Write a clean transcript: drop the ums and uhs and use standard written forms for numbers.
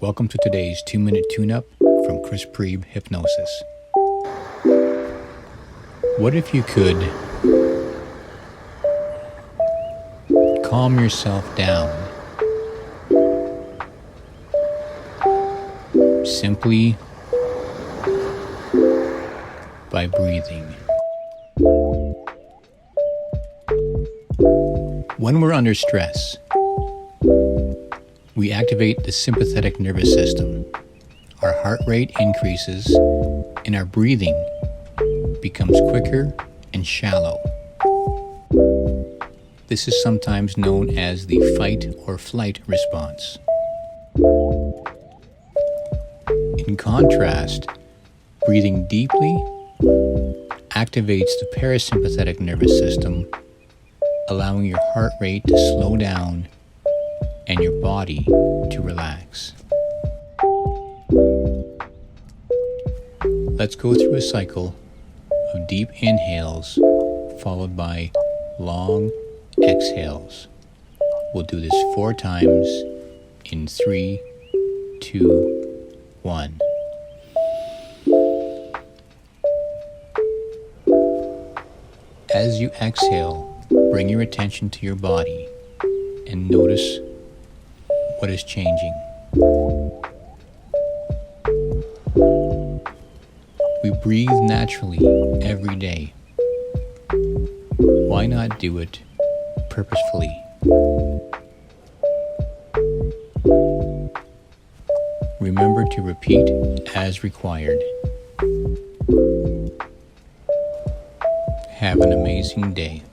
Welcome to today's 2-minute tune-up from Chris Preeb Hypnosis. What if you could calm yourself down simply by breathing? When we're under stress, we activate the sympathetic nervous system. Our heart rate increases and our breathing becomes quicker and shallow. This is sometimes known as the fight or flight response. In contrast, breathing deeply activates the parasympathetic nervous system, allowing your heart rate to slow down and your body to relax. Let's go through a cycle of deep inhales followed by long exhales. We'll do this 4 times in 3, 2, 1. As you exhale, bring your attention to your body and notice what is changing. We breathe naturally every day. Why not do it purposefully? Remember to repeat as required. Have an amazing day.